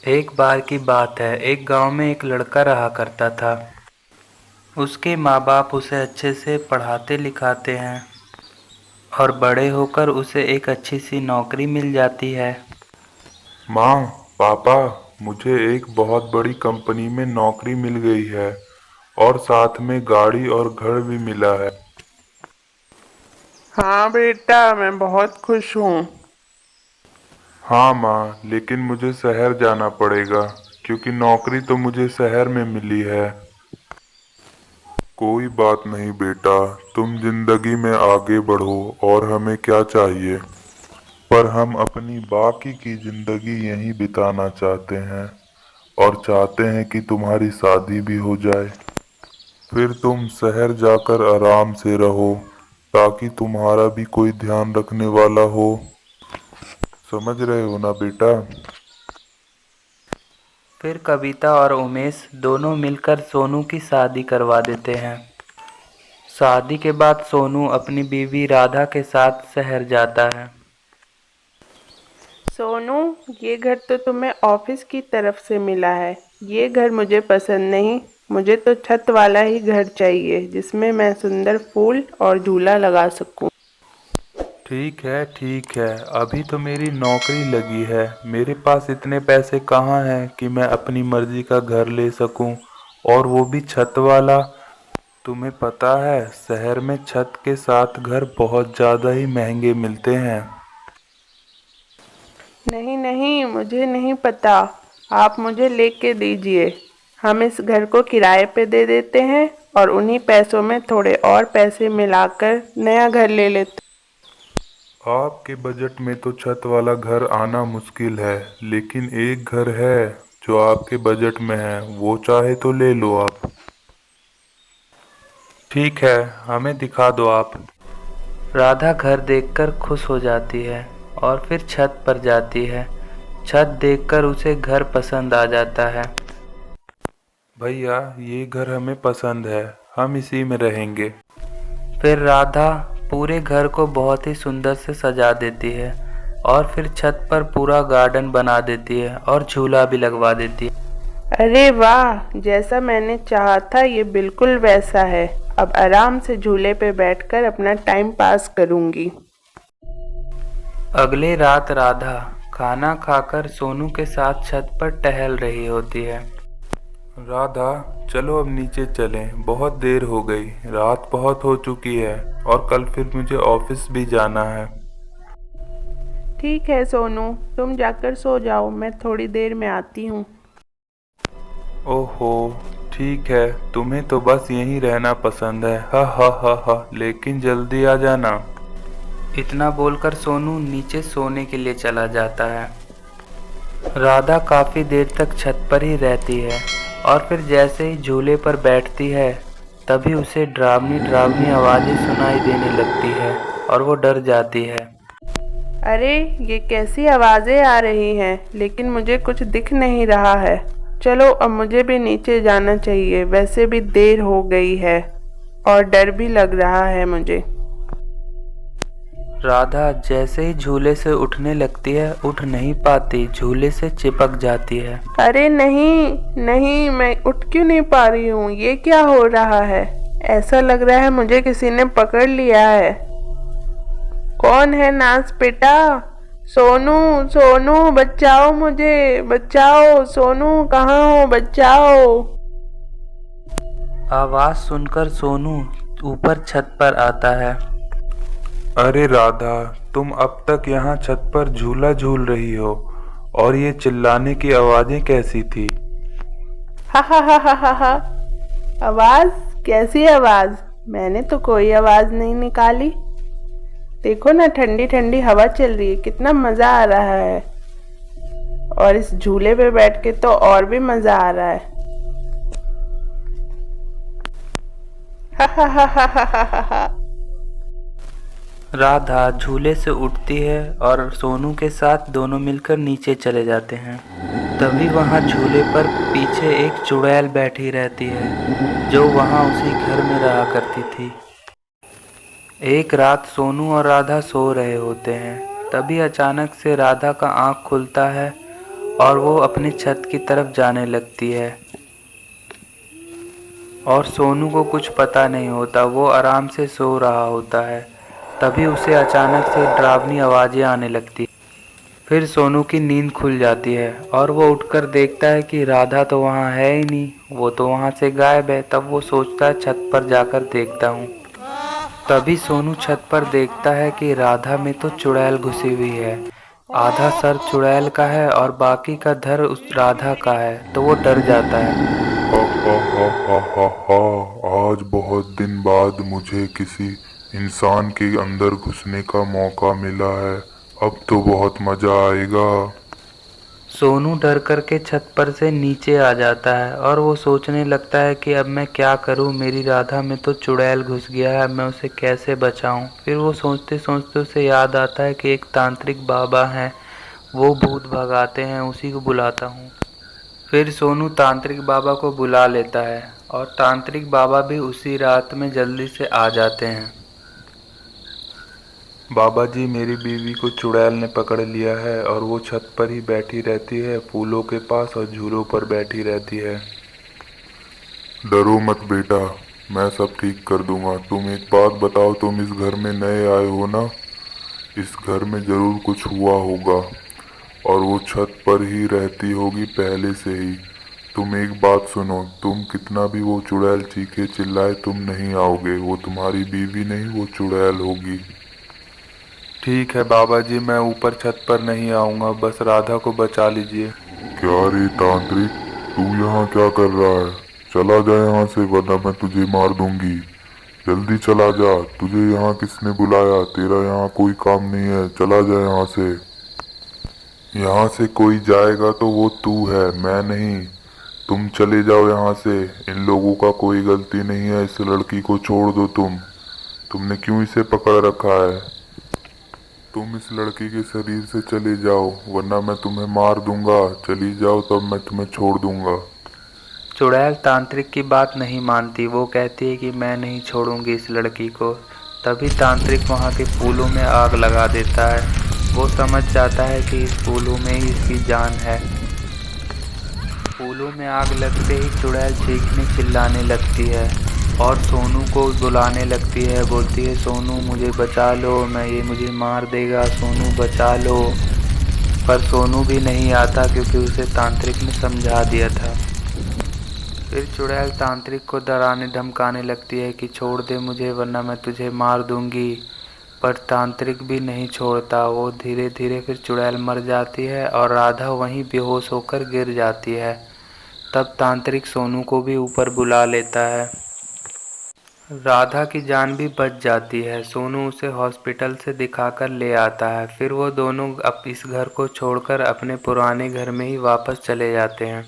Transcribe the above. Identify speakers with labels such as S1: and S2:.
S1: एक बार की बात है, एक गांव में एक लड़का रहा करता था। उसके माँ बाप उसे अच्छे से पढ़ाते लिखाते हैं और बड़े होकर उसे एक अच्छी सी नौकरी मिल जाती है।
S2: माँ, पापा, मुझे एक बहुत बड़ी कंपनी में नौकरी मिल गई है और साथ में गाड़ी और घर भी मिला है।
S3: हाँ बेटा, मैं बहुत खुश हूँ।
S2: हाँ माँ, लेकिन मुझे शहर जाना पड़ेगा क्योंकि नौकरी तो मुझे शहर में मिली है। कोई बात नहीं बेटा, तुम जिंदगी में आगे बढ़ो और हमें क्या चाहिए। पर हम अपनी बाकी की जिंदगी यहीं बिताना चाहते हैं और चाहते हैं कि तुम्हारी शादी भी हो जाए। फिर तुम शहर जाकर आराम से रहो ताकि तुम्हारा भी कोई ध्यान रखने वाला हो। समझ रहे हो ना बेटा?
S1: फिर कविता और उमेश दोनों मिलकर सोनू की शादी करवा देते हैं। शादी के बाद सोनू अपनी बीवी राधा के साथ शहर जाता है।
S3: सोनू, ये घर तो तुम्हें ऑफिस की तरफ से मिला है। ये घर मुझे पसंद नहीं। मुझे तो छत वाला ही घर चाहिए जिसमें मैं सुंदर फूल और झूला लगा सकूं।
S2: ठीक है, अभी तो मेरी नौकरी लगी है। मेरे पास इतने पैसे कहाँ हैं कि मैं अपनी मर्जी का घर ले सकूं, और वो भी छत वाला। तुम्हें पता है, शहर में छत के साथ घर बहुत ज़्यादा ही महंगे मिलते हैं।
S3: नहीं नहीं, मुझे नहीं पता। आप मुझे लेके दीजिए। हम इस घर को किराए पे दे देते हैं और उन्हीं पैसों में थोड़े और पैसे मिलाकर नया घर ले लेते।
S2: आपके बजट में तो छत वाला घर आना मुश्किल है, लेकिन एक घर है जो आपके बजट में है, वो चाहे तो ले लो आप।
S1: ठीक है, हमें दिखा दो आप। राधा घर देखकर खुश हो जाती है और फिर छत पर जाती है। छत देखकर उसे घर पसंद आ जाता है।
S2: भैया, ये घर हमें पसंद है, हम इसी में रहेंगे।
S1: फिर राधा पूरे घर को बहुत ही सुंदर से सजा देती है और फिर छत पर पूरा गार्डन बना देती है और झूला भी लगवा देती है।
S3: अरे वाह, जैसा मैंने चाहा था ये बिल्कुल वैसा है। अब आराम से झूले पे बैठकर अपना टाइम पास करूंगी।
S1: अगले रात राधा खाना खाकर सोनू के साथ छत पर टहल रही होती है।
S2: राधा, चलो अब नीचे चलें, बहुत देर हो गई, रात बहुत हो चुकी है और कल फिर मुझे ऑफिस भी जाना है।
S3: ठीक है सोनू, तुम जाकर सो जाओ, मैं थोड़ी देर में आती हूँ।
S2: ओहो, ठीक है, तुम्हें तो बस यहीं रहना पसंद है। हा, लेकिन जल्दी आ जाना।
S1: इतना बोलकर सोनू नीचे सोने के लिए चला जाता है। राधा काफी देर तक छत पर ही रहती है और फिर जैसे ही झूले पर बैठती है तभी उसे डरावनी डरावनी आवाजें सुनाई देने लगती है और वो डर जाती है।
S3: अरे, ये कैसी आवाजें आ रही हैं? लेकिन मुझे कुछ दिख नहीं रहा है। चलो, अब मुझे भी नीचे जाना चाहिए। वैसे भी देर हो गई है और डर भी लग रहा है मुझे।
S1: राधा जैसे ही झूले से उठने लगती है उठ नहीं पाती, झूले से चिपक जाती है।
S3: अरे नहीं नहीं, मैं उठ क्यों नहीं पा रही हूँ? ये क्या हो रहा है? ऐसा लग रहा है मुझे किसी ने पकड़ लिया है। कौन है नास बेटा? सोनू, सोनू, बचाओ मुझे, बचाओ। सोनू कहाँ हो? बचाओ।
S1: आवाज सुनकर सोनू ऊपर छत पर आता है।
S2: अरे राधा, तुम अब तक यहाँ छत पर झूला झूल रही हो, और ये चिल्लाने की आवाजें कैसी थी?
S3: हा हा हा हा हा हा। आवाज? कैसी आवाज? मैंने तो कोई आवाज नहीं निकाली। देखो ना, ठंडी ठंडी हवा चल रही है, कितना मजा आ रहा है। और इस झूले पे बैठ के तो और भी मजा आ रहा है। हा हा हा हा हा हा हा।
S1: राधा झूले से उठती है और सोनू के साथ दोनों मिलकर नीचे चले जाते हैं। तभी वहां झूले पर पीछे एक चुड़ैल बैठी रहती है जो वहां उसी घर में रहा करती थी। एक रात सोनू और राधा सो रहे होते हैं। तभी अचानक से राधा का आँख खुलता है और वो अपनी छत की तरफ जाने लगती है और सोनू को कुछ पता नहीं होता, वो आराम से सो रहा होता है। तभी उसे अचानक से डरावनी आवाज़ें आने लगती हैं। फिर सोनू की नींद खुल जाती है और वो उठकर देखता है कि राधा तो वहाँ है ही नहीं, वो तो वहाँ से गायब है। तब वो सोचता है छत पर जाकर देखता हूँ। तभी सोनू छत पर देखता है कि राधा में तो चुड़ैल घुसी हुई है। आधा सर चुड़ैल का है और बाकी का धर उस राधा का है। तो वो डर जाता है।
S2: हा हा हा हा हा हा, आज बहुत दिन बाद मुझे किसी इंसान के अंदर घुसने का मौका मिला है। अब तो बहुत मजा आएगा।
S1: सोनू डर करके छत पर से नीचे आ जाता है और वो सोचने लगता है कि अब मैं क्या करूं, मेरी राधा में तो चुड़ैल घुस गया है, मैं उसे कैसे बचाऊं। फिर वो सोचते सोचते उसे याद आता है कि एक तांत्रिक बाबा हैं, वो भूत भगाते हैं, उसी को बुलाता हूं। फिर सोनू तांत्रिक बाबा को बुला लेता है और तांत्रिक बाबा भी उसी रात में जल्दी से आ जाते हैं। बाबा जी, मेरी बीवी को चुड़ैल ने पकड़ लिया है और वो छत पर ही बैठी रहती है, फूलों के पास और झूलों पर बैठी रहती है।
S2: डरो मत बेटा, मैं सब ठीक कर दूंगा। तुम एक बात बताओ, तुम इस घर में नए आए हो ना? इस घर में जरूर कुछ हुआ होगा और वो छत पर ही रहती होगी पहले से ही। तुम एक बात सुनो, तुम कितना भी वो चुड़ैल चीखे चिल्लाए, तुम नहीं आओगे। वो तुम्हारी बीवी नहीं, वो चुड़ैल होगी।
S1: ठीक है बाबा जी, मैं ऊपर छत पर नहीं आऊँगा, बस राधा को बचा लीजिए।
S2: क्या रे तांत्रिक, तू यहाँ क्या कर रहा है? चला जा यहाँ से वरना मैं तुझे मार दूंगी। जल्दी चला जा, तुझे यहाँ किसने बुलाया? तेरा यहाँ कोई काम नहीं है, चला जा यहाँ से। यहाँ से कोई जाएगा तो वो तू है, मैं नहीं। तुम चले जाओ यहाँ से, इन लोगों का कोई गलती नहीं है। इस लड़की को छोड़ दो तुमने क्यों इसे पकड़ रखा है? तुम इस लड़की के शरीर से चले जाओ वरना मैं तुम्हें मार दूंगा। चली जाओ, तब मैं तुम्हें छोड़ दूंगा।
S1: चुड़ैल तांत्रिक की बात नहीं मानती, वो कहती है कि मैं नहीं छोड़ूंगी इस लड़की को। तभी तांत्रिक वहाँ के फूलों में आग लगा देता है। वो समझ जाता है कि इस फूलों में ही इसकी जान है। फूलों में आग लगते ही चुड़ैल चीखने चिल्लाने लगती है और सोनू को बुलाने लगती है, बोलती है सोनू मुझे बचा लो, ये मुझे मार देगा, सोनू बचा लो। पर सोनू भी नहीं आता क्योंकि उसे तांत्रिक ने समझा दिया था। फिर चुड़ैल तांत्रिक को डराने धमकाने लगती है कि छोड़ दे मुझे वरना मैं तुझे मार दूंगी। पर तांत्रिक भी नहीं छोड़ता। वो धीरे धीरे फिर चुड़ैल मर जाती है और राधा वहीं बेहोश होकर गिर जाती है। तब तांत्रिक सोनू को भी ऊपर बुला लेता है। राधा की जान भी बच जाती है। सोनू उसे हॉस्पिटल से दिखाकर ले आता है। फिर वो दोनों अब इस घर को छोड़कर अपने पुराने घर में ही वापस चले जाते हैं।